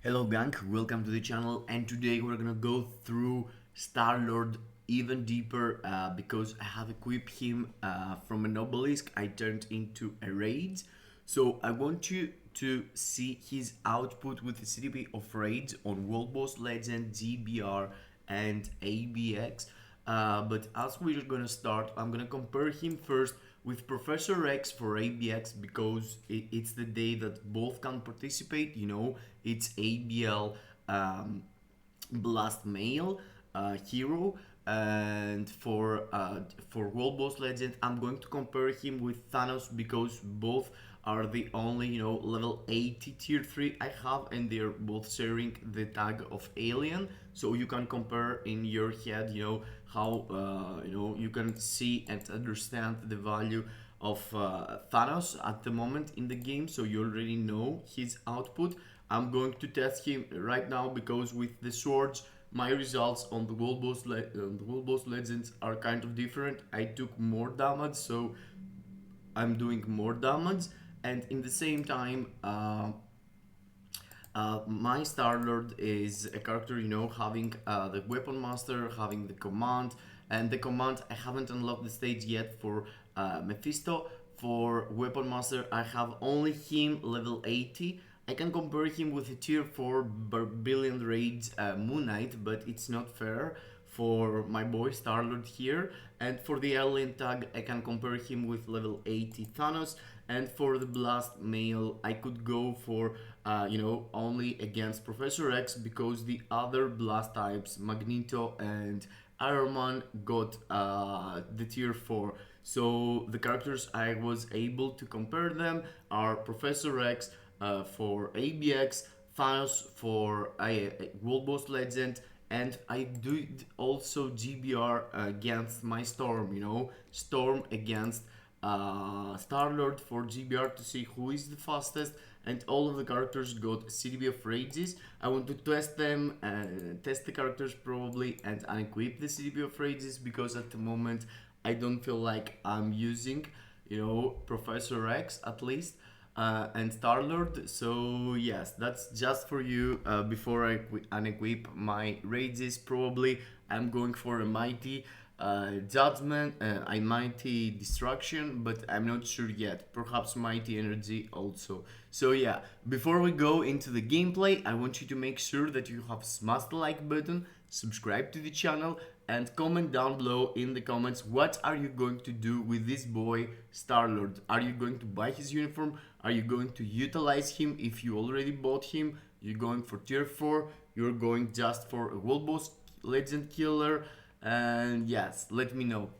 Hello gang, welcome to the channel, and today we're gonna go through Starlord even deeper because I have equipped him from an obelisk I turned into a rage. So I want you to see his output with the CTP of Rage on World Boss Legend, GBR and ABX. But as we're gonna start, I'm gonna compare him first with Proffesor-X for ABX because it's the day that both can participate. It's ABL Blast Male hero, and for World Boss Legend, I'm going to compare him with Thanos because both are the only level 80 tier 3 I have, and they're both sharing the tag of alien, so you can compare in your head how you can see and understand the value of Thanos at the moment in the game, so you already know his output. I'm going to test him right now because with the swords my results on the World Boss Legends are kind of different. I took more damage, so I'm doing more damage, and in the same time, my Starlord is a character, having the Weapon Master, having the command, and the command I haven't unlocked the stage yet for Mephisto. For Weapon Master, I have only him level 80. I can compare him with a tier 4 Barbarian Rage Moon Knight, but it's not fair for my boy Starlord here. And for the alien tag, I can compare him with level 80 Thanos. And for the Blast Male, I could go for only against Proffesor-X because the other Blast types, Magneto and Iron Man, got the tier 4. So the characters I was able to compare them are Proffesor-X for ABX, Thanos for World Boss Legend, and I did also GBR against my Storm, Storm against Starlord for GBR to see who is the fastest, and all of the characters got CTP of Rages. I want to test them, test the characters probably, and unequip the CTP of Rages because at the moment I don't feel like I'm using, Proffesor-X at least. And Starlord. So yes, that's just for you. Before I unequip my rages, probably I'm going for a mighty judgment, a mighty destruction, but I'm not sure yet. Perhaps mighty energy also. So yeah, before we go into the gameplay, I want you to make sure that you have smashed the like button, subscribe to the channel, and comment down below in the comments what are you going to do with this boy Starlord. Are you going to buy his uniform? Are you going to utilize him if you already bought him? You're going for tier 4? You're going just for a World Boss Legend killer? And yes, let me know.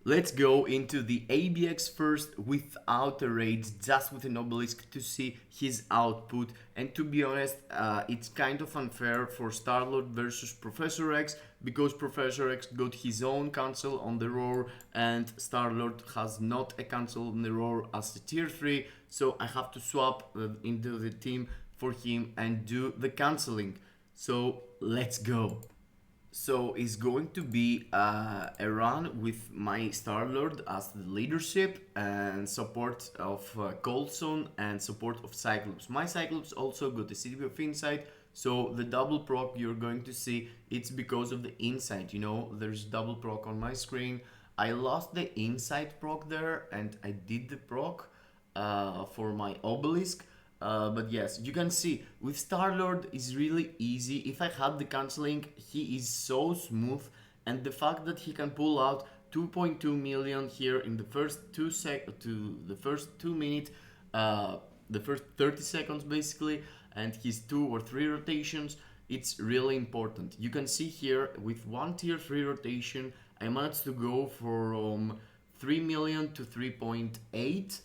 Let's go into the ABX first without a raid, just with an obelisk to see his output. And to be honest, it's kind of unfair for Starlord versus Proffesor-X because Proffesor-X got his own cancel on the roar and Starlord has not a cancel on the roar as a tier 3. So I have to swap into the team for him and do the cancelling. So let's go. So it's going to be a run with my Starlord as the leadership and support of Coulson and support of Cyclops. My Cyclops also got the CTP of Insight, so the double proc you're going to see, it's because of the Insight, there's double proc on my screen. I lost the Insight proc there and I did the proc for my Obelisk. But yes, you can see with Starlord is really easy. If I had the cancelling, he is so smooth, and the fact that he can pull out 2.2 million here in the first the first 2 minutes, the first 30 seconds basically, and his 2 or 3 rotations, it's really important. You can see here with one tier 3 rotation, I managed to go from 3 million to 3.8.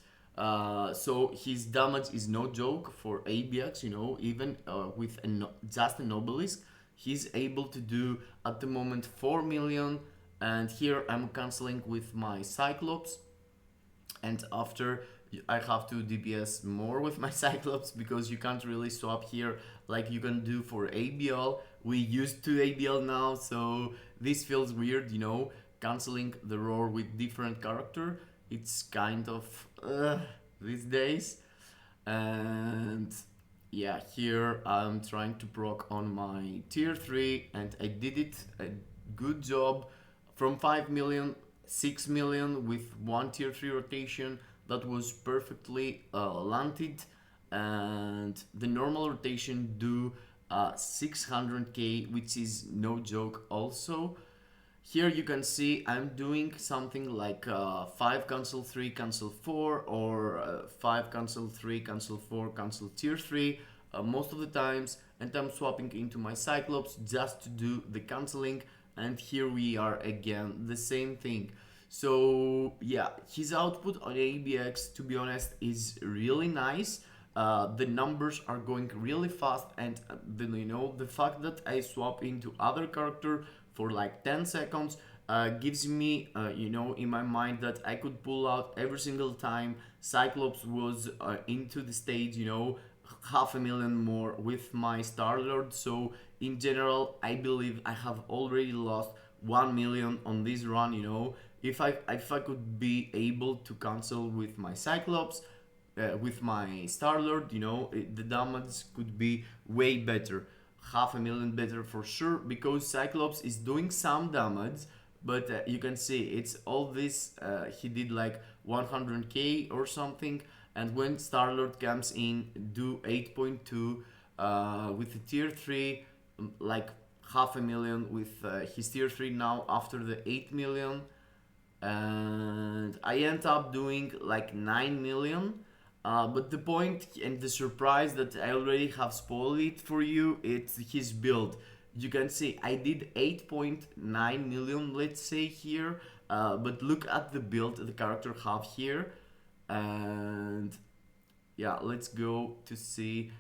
So his damage is no joke for ABX, even with just an obelisk, he's able to do at the moment 4 million, and here I'm cancelling with my Cyclops, and after I have to DPS more with my Cyclops because you can't really swap here like you can do for ABL. We used to ABL now, so this feels weird, cancelling the roar with different character. It's kind of these days, and yeah, here I'm trying to proc on my tier 3 and I did it a good job from 5 million, 6 million with one tier 3 rotation. That was perfectly landed, and the normal rotation do 600k, which is no joke also. Here you can see I'm doing something like 5 cancel 3 cancel 4, or 5 cancel 3 cancel 4 cancel tier 3 most of the times, and I'm swapping into my Cyclops just to do the canceling, and here we are again, the same thing. So yeah, his output on ABX, to be honest, is really nice. The numbers are going really fast, and then the fact that I swap into other character for like 10 seconds gives me in my mind that I could pull out every single time Cyclops was into the stage, 500,000 more with my Starlord. So in general, I believe I have already lost 1 million on this run. If I could be able to cancel with my Cyclops, with my Starlord, the damage could be way better. 500,000 better for sure, because Cyclops is doing some damage, but you can see it's all this. He did like 100k or something, and when Starlord comes in, do 8.2 with the tier 3, like 500,000 with his tier 3 now after the 8 million, and I end up doing like 9 million. But the point and the surprise that I already have spoiled it for you, it's his build. You can see I did 8.9 million, let's say here, but look at the build the character have here, and yeah, let's go to see.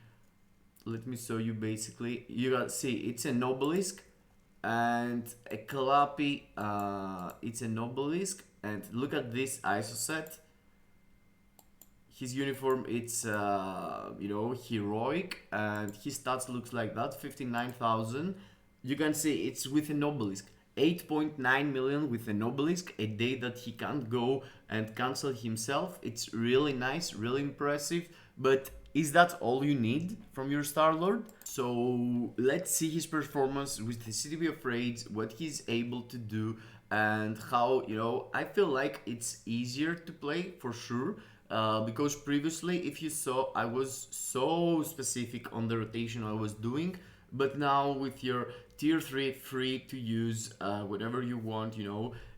Let me show you. Basically, you got see it's an obelisk and a Calliope. It's an obelisk, and look at this ISO set. His uniform, it's heroic, and his stats looks like that, 59,000. You can see it's with an obelisk, 8.9 million with an obelisk, a day that he can't go and cancel himself. It's really nice, really impressive. But is that all you need from your Starlord? So let's see his performance with the CTP of Rage, what he's able to do, and how, I feel like it's easier to play for sure. Because previously, if you saw, I was so specific on the rotation I was doing, but now with your tier 3 free to use whatever you want,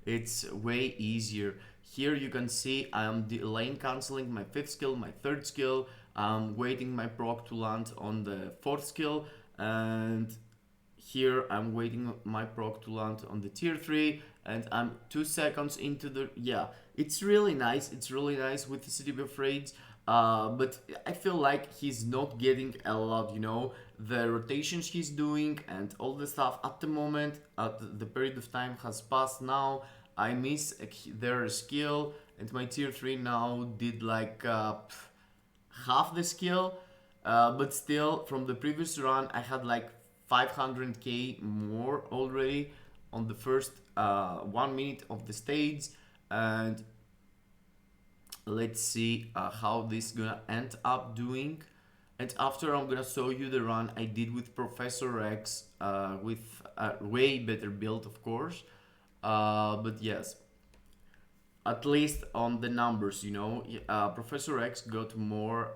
it's way easier. Here you can see I'm lane canceling my 5th skill, my 3rd skill, I'm waiting my proc to land on the 4th skill, and here I'm waiting my proc to land on the tier 3, and I'm 2 seconds into the, yeah, it's really nice with the CTP of Rage, but I feel like he's not getting a lot, the rotations he's doing and all the stuff at the moment. The period of time has passed now. I miss their skill, and my tier 3 now did like half the skill, but still from the previous run I had like 500k more already on the first 1 minute of the stage. And let's see how this gonna end up doing. And after, I'm gonna show you the run I did with Proffesor-X, with a way better build, of course, but yes, at least on the numbers, Proffesor-X got more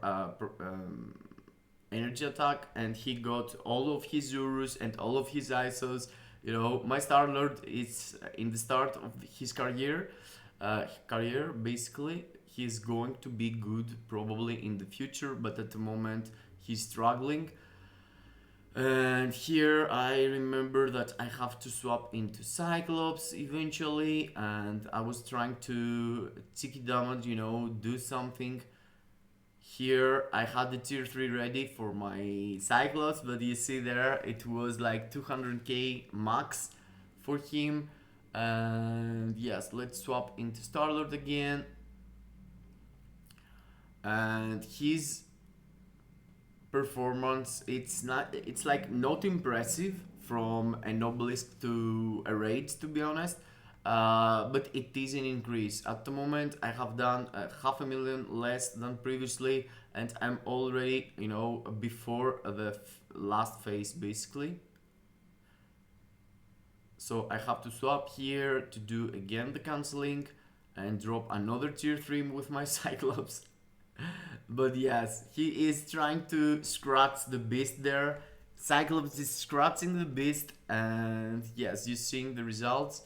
energy attack, and he got all of his Urus and all of his ISOs. My Starlord is in the start of his career, basically. He's going to be good probably in the future, but at the moment he's struggling. And here I remember that I have to swap into Cyclops eventually, and I was trying to cheeky damage, do something. Here I had the tier 3 ready for my Cyclops, but you see there it was like 200k max for him. And yes, let's swap into Starlord again. And his performance, it's like not impressive from an obelisk to a rage, to be honest, but it is an increase. At the moment I have done 500,000 less than previously, and I'm already, you know, before the last phase basically. So I have to swap here to do again the canceling and drop another tier 3 with my Cyclops. But yes, he is trying to scratch the beast there. Cyclops is scratching the beast, and yes, you're seeing the results.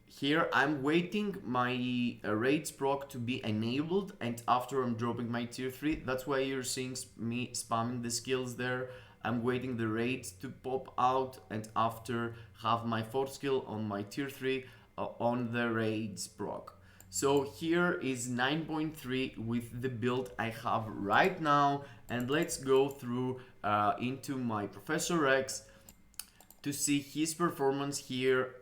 Here I'm waiting my raids proc to be enabled, and after I'm dropping my tier 3, that's why you're seeing me spamming the skills there. I'm waiting the raids to pop out, and after have my 4th skill on my tier 3 on the raids proc. So here is 9.3 with the build I have right now, and let's go through into my Proffesor-X to see his performance here.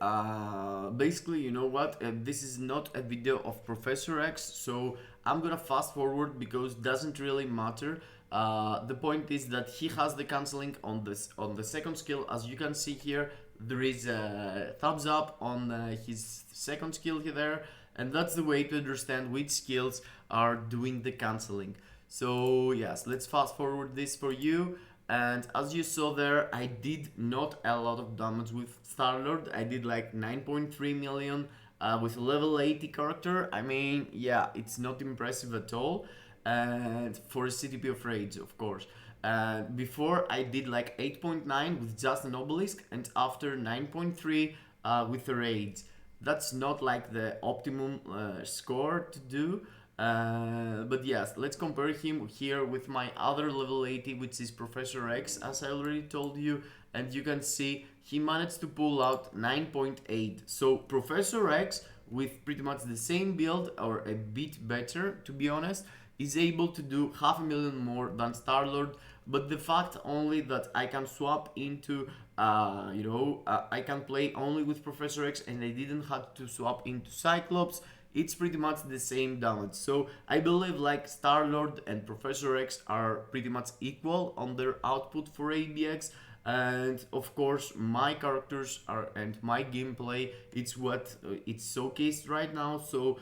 Basically, you know what, this is not a video of Proffesor-X, so I'm gonna fast forward because it doesn't really matter. The point is that he has the canceling on the second skill. As you can see here, there is a thumbs up on his second skill here there, and that's the way to understand which skills are doing the canceling. So yes, let's fast forward this for you. And as you saw there, I did not a lot of damage with Starlord. I did like 9.3 million with a level 80 character. I mean, yeah, it's not impressive at all. And for a CTP of Rage, of course. Before I did like 8.9 with just an obelisk, and after 9.3 with the raids. That's not like the optimum score to do. But yes, let's compare him here with my other level 80, which is Proffesor-X, as I already told you, and you can see he managed to pull out 9.8. So Proffesor-X, with pretty much the same build or a bit better, to be honest, is able to do 500,000 more than Starlord. But the fact only that I can swap into I can play only with Proffesor-X, and I didn't have to swap into Cyclops, it's pretty much the same damage. So I believe like Starlord and Proffesor-X are pretty much equal on their output for ABX. And of course my characters are, and my gameplay, it's what it's showcased right now. So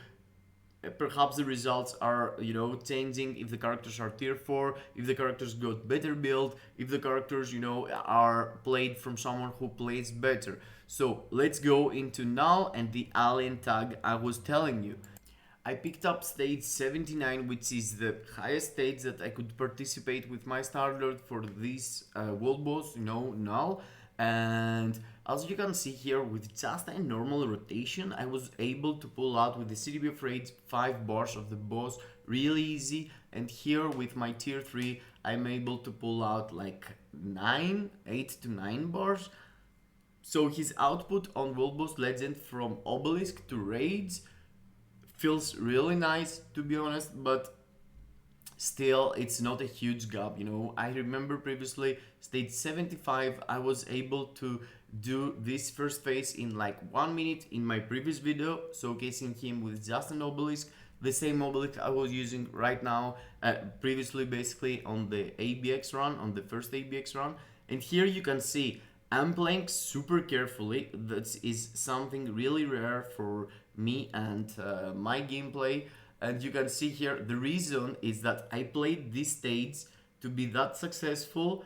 perhaps the results are, you know, changing if the characters are tier 4, if the characters got better build, if the characters, you know, are played from someone who plays better. So let's go into now and the alien tag I was telling you. I picked up stage 79, which is the highest stage that I could participate with my Starlord for this world boss, you know, null. And as you can see here, with just a normal rotation, I was able to pull out with the CTP of Rage 5 bars of the boss really easy. And here with my tier 3, I'm able to pull out like 8 to 9 bars. So his output on World Boss Legend from Obelisk to Raids feels really nice, to be honest, but still it's not a huge gap, you know. I remember previously stage 75 I was able to do this first phase in like 1 minute in my previous video, showcasing him with just an obelisk, the same obelisk I was using right now, previously basically on the ABX run, on the first ABX run. And here you can see I'm playing super carefully. That is something really rare for me and my gameplay. And you can see here, the reason is that I played this stage to be that successful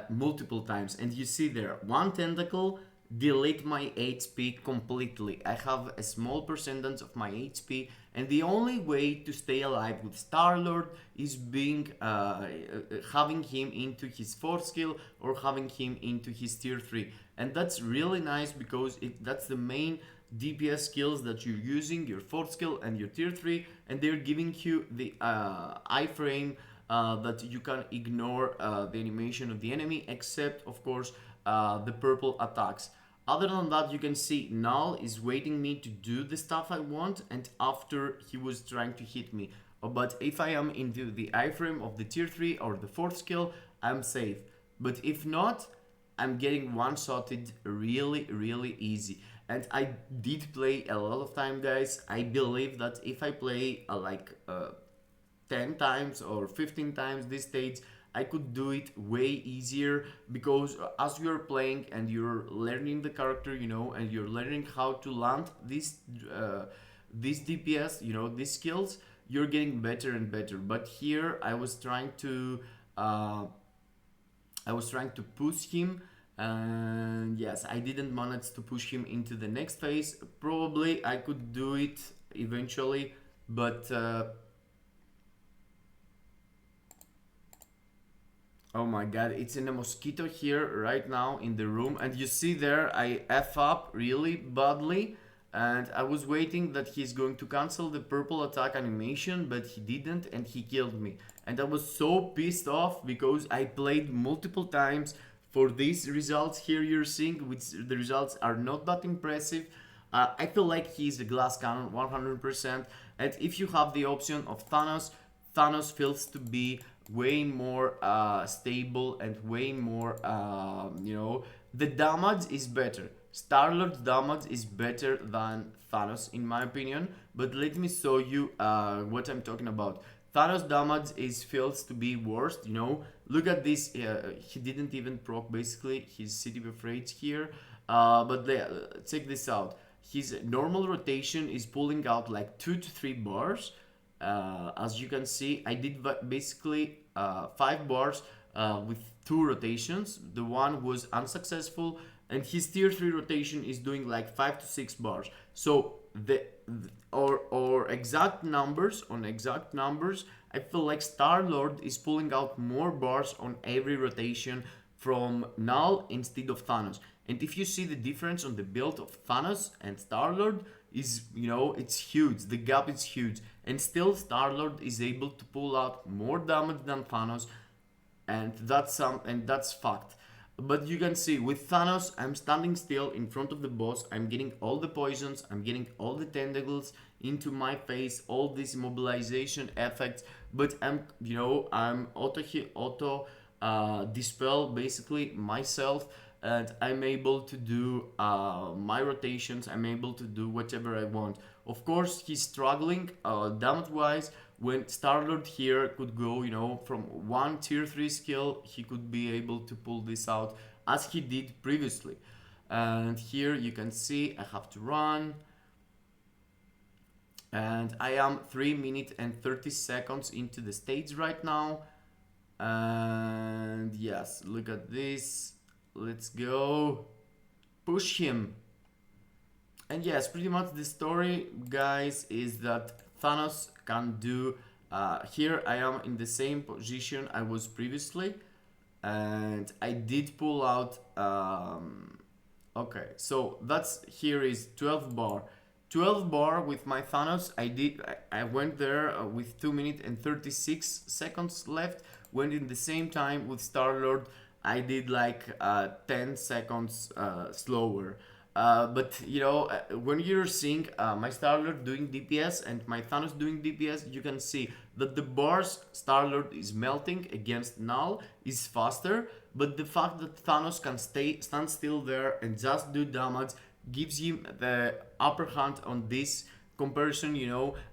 multiple times. And you see there, one tentacle delete my HP completely. I have a small percentage of my HP, and the only way to stay alive with Starlord is being having him into his 4th skill or having him into his tier 3. And that's really nice because that's the main DPS skills that you're using, your 4th skill and your tier 3, and they're giving you the iframe that you can ignore the animation of the enemy, except of course the purple attacks. Other than that, you can see Null is waiting me to do the stuff I want, and after he was trying to hit me. But if I am into the iframe of the tier 3 or the 4th skill, I'm safe. But if not, I'm getting one-shotted really easy. And I did play a lot of time, guys. I believe that if I play 10 times or 15 times this stage, I could do it way easier, because as you're playing and you're learning the character, you know, and you're learning how to land this DPS, you know, these skills, you're getting better and better. But here I was trying to push him, and yes, I didn't manage to push him into the next phase. Probably I could do it eventually, but oh my god, it's in a mosquito here right now in the room, and you see there I F up really badly, and I was waiting that he's going to cancel the purple attack animation, but he didn't, and he killed me. And I was so pissed off because I played multiple times for these results here you're seeing, which the results are not that impressive. I feel like he's a glass cannon 100%, and if you have the option of Thanos, Thanos feels to be way more stable and way more, the damage is better. Starlord's damage is better than Thanos in my opinion, but let me show you what I'm talking about. Thanos damage is feels to be worst, Look at this, he didn't even proc basically his CTP of Rage here, but check this out. His normal rotation is pulling out like 2 to 3 bars. As you can see, I did basically 5 bars with 2 rotations. The one was unsuccessful, and his tier 3 rotation is doing like 5 to 6 bars. So or exact numbers, I feel like Starlord is pulling out more bars on every rotation from Null instead of Thanos. And if you see the difference on the build of Thanos and Starlord, is, it's huge. The gap is huge, and still Starlord is able to pull out more damage than Thanos, and that's fact. But you can see with Thanos, I'm standing still in front of the boss. I'm getting all the poisons. I'm getting all the tentacles into my face. All these immobilization effects. But I'm auto dispel basically myself, and I'm able to do my rotations. I'm able to do whatever I want. Of course, he's struggling damage wise. When Starlord here could go, from one tier 3 skill, he could be able to pull this out as he did previously. And here you can see I have to run. And I am 3 minutes and 30 seconds into the stage right now. And yes, look at this. Let's go. Push him. And yes, pretty much the story, guys, is that Thanos can do, here I am in the same position I was previously, and I did pull out, okay, so here is 12 bar. 12 bar with my Thanos, I went there with 2 minutes and 36 seconds left, went in the same time with Starlord, I did like 10 seconds slower. But when you're seeing my Starlord doing DPS and my Thanos doing DPS, you can see that the bars Starlord is melting against Null is faster, but the fact that Thanos can stand still there and just do damage gives him the upper hand on this comparison.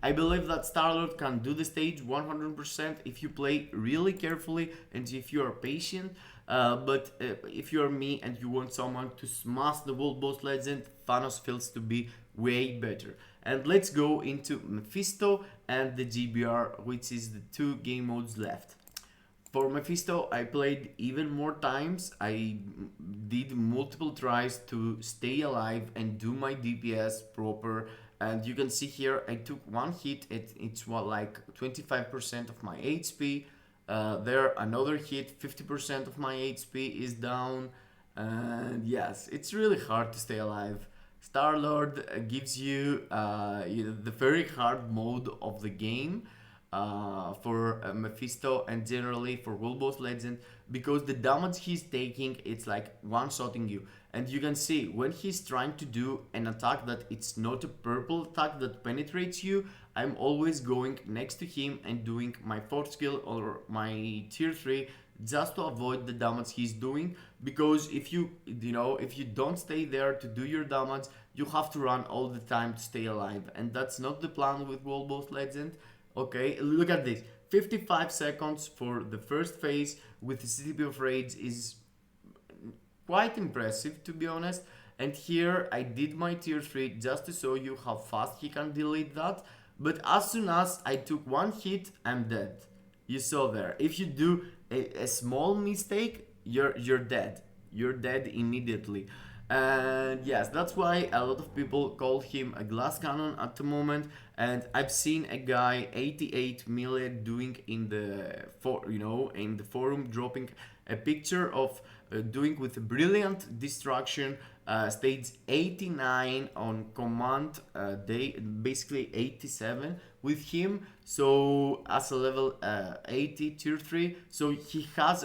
I believe that Starlord can do the stage 100% if you play really carefully and if you are patient. But if you're me and you want someone to smash the World Boss Legend, Thanos feels to be way better. And let's go into Mephisto and the GBR, which is the 2 game modes left. For Mephisto, I played even more times. I did multiple tries to stay alive and do my DPS proper. And you can see here, I took 1 hit. It's like 25% of my HP. There another hit, 50% of my HP is down, and yes, it's really hard to stay alive. Starlord gives you the very hard mode of the game for Mephisto and generally for World Boss Legend, because the damage he's taking, it's like one-shotting you. And you can see when he's trying to do an attack that it's not a purple attack that penetrates you, I'm always going next to him and doing my 4th skill or my tier 3 just to avoid the damage he's doing, because if you don't stay there to do your damage, you have to run all the time to stay alive, and that's not the plan with World Boss Legend. Okay, look at this, 55 seconds for the first phase with the CTP of Rage is quite impressive, to be honest. And here I did my tier 3 just to show you how fast he can delete that. but as soon as I took one hit, I'm dead. You saw there. If you do a small mistake, you're dead. You're dead immediately. And yes, that's why a lot of people call him a glass cannon at the moment. And I've seen a guy 88 million doing in the in the forum, dropping a picture of doing with a brilliant destruction stage 89 on command day, basically 87 with him. So as a level 80 tier 3, so he has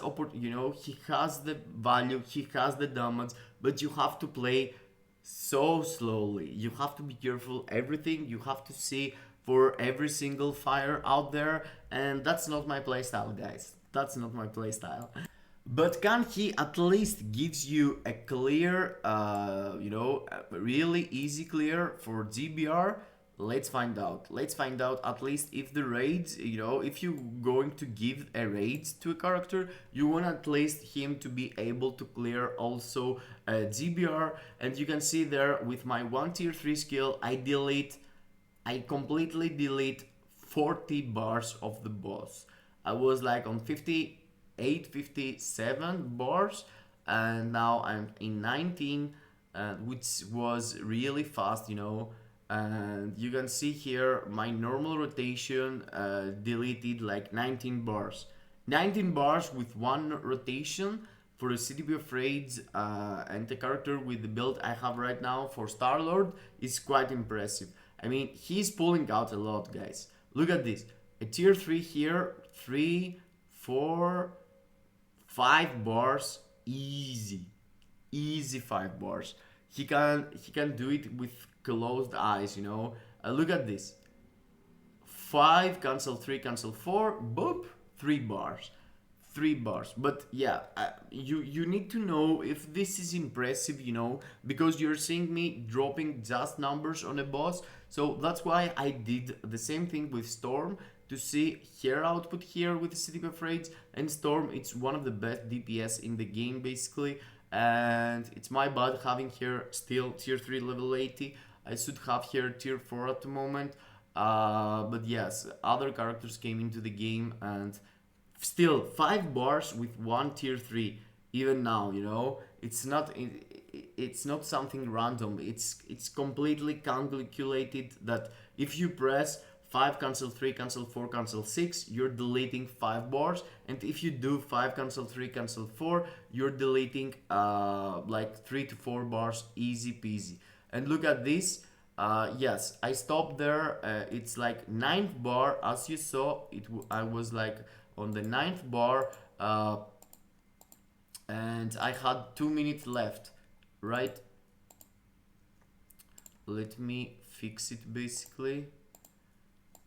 he has the value, he has the damage, but you have to play so slowly. You have to be careful everything. You have to see for every single fire out there, and that's not my playstyle, guys. That's not my playstyle. But can he at least gives you a clear, a really easy clear for GBR? Let's find out. Let's find out at least if the raids, if you're going to give a raid to a character, you want at least him to be able to clear also GBR. And you can see there with my 1 tier 3 skill, I completely delete 40 bars of the boss. I was like on 58, 57 bars, and now I'm in 19, which was really fast, and you can see here my normal rotation deleted like 19 bars. 19 bars with one rotation for a CTP of Rage, and the character with the build I have right now for Starlord is quite impressive. I mean, he's pulling out a lot, guys. Look at this. A tier 3 here, 3, 4, 5 bars, easy 5 bars. He can do it with closed eyes, look at this. 5 cancel 3 cancel 4, boop, 3 bars. 3 bars. But yeah, you need to know if this is impressive, because you're seeing me dropping just numbers on a boss. So that's why I did the same thing with Storm, to see her output here with the CTP of Rage. And Storm, it's one of the best DPS in the game basically, and it's my bad having her still tier 3 level 80. I should have her tier 4 at the moment, but yes, other characters came into the game, and still 5 bars with 1 tier 3 even now, it's not something random. It's completely calculated that if you press 5 cancel 3 cancel 4 cancel 6, you're deleting 5 bars, and if you do 5 cancel 3 cancel 4, you're deleting like 3 to 4 bars, easy peasy. And look at this. Yes, I stopped there. It's like 9th bar, as you saw. I was like on the 9th bar, and I had 2 minutes left, right? Let me fix it basically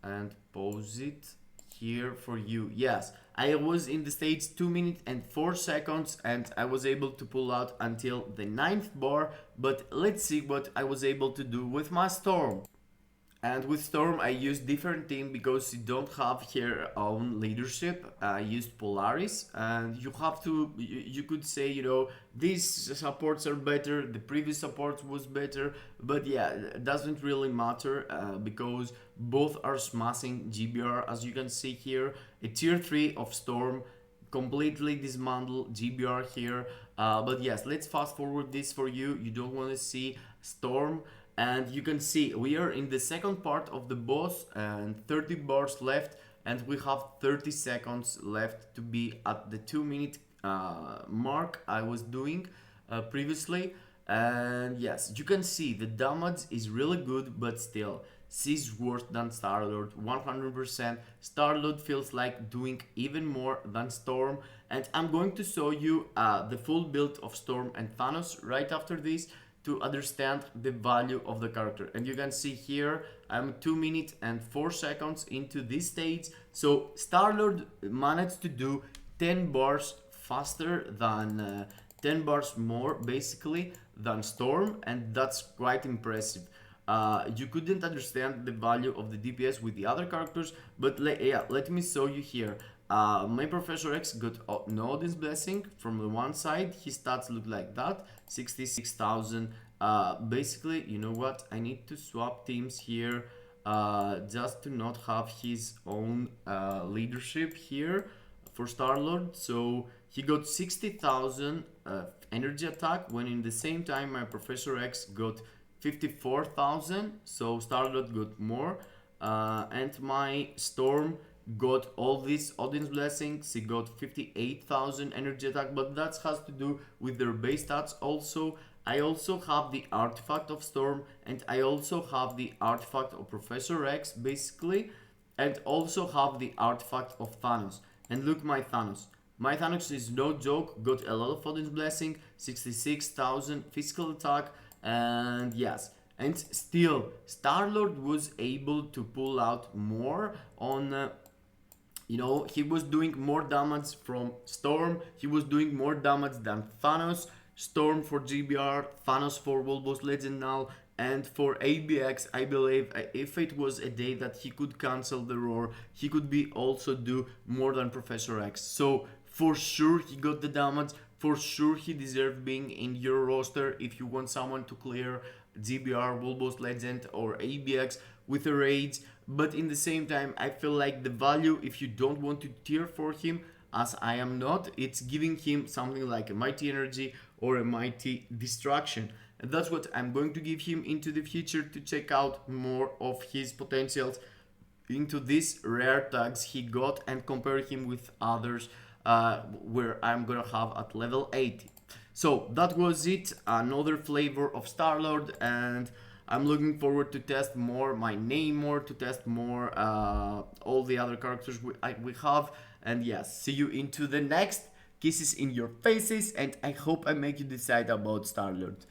and pause it here for you. Yes, I was in the stage 2 minutes and 4 seconds, and I was able to pull out until the 9th bar. But let's see what I was able to do with my Storm. And with Storm I used different team because you don't have her own leadership. I used Polaris, and you have to, you could say, these supports are better, the previous support was better, but yeah, it doesn't really matter because both are smashing GBR. As you can see here, a tier 3 of Storm completely dismantle GBR here, but yes, let's fast forward this for you. You don't want to see Storm. And you can see we are in the second part of the boss, and 30 bars left, and we have 30 seconds left to be at the 2 minute mark I was doing previously. And yes, you can see the damage is really good, but still, she's worse than Starlord, 100%. Starlord feels like doing even more than Storm, and I'm going to show you the full build of Storm and Thanos right after this, to understand the value of the character. And you can see here I'm 2 minutes and 4 seconds into this stage. So Starlord managed to do 10 bars faster than 10 bars more basically than Storm, and that's quite impressive. You couldn't understand the value of the DPS with the other characters, but let me show you here. My Proffesor-X got Nodin's Blessing from the one side. His stats look like that, 66,000. Basically, you know what? I need to swap teams here. just to not have his own leadership here for Starlord. So he got 60,000 energy attack, when in the same time my Proffesor-X got 54,000. So Starlord got more, and my Storm got all these audience blessings. He got 58,000 energy attack, but that has to do with their base stats. Also, I also have the artifact of Storm, and I also have the artifact of Proffesor-X basically, and also have the artifact of Thanos. And look, my Thanos. My Thanos is no joke, got a lot of audience blessing, 66,000 physical attack, and yes. And still, Starlord was able to pull out more on he was doing more damage from Storm, he was doing more damage than Thanos. Storm for GBR, Thanos for World Boss Legend now, and for ABX, I believe if it was a day that he could cancel the Roar, he could be also do more than Proffesor-X. So for sure he got the damage, for sure he deserved being in your roster if you want someone to clear GBR, World Boss Legend or ABX with a Rage. But in the same time, I feel like the value, if you don't want to tier for him, as I am not, it's giving him something like a Mighty Energy or a Mighty Distraction. And that's what I'm going to give him into the future to check out more of his potentials into these rare tags he got and compare him with others where I'm gonna have at level 80. So that was it, another flavor of Starlord, and I'm looking forward to test more my name more, to test more all the other characters we have. And yes, see you into the next. Kisses in your faces, and I hope I make you decide about Starlord.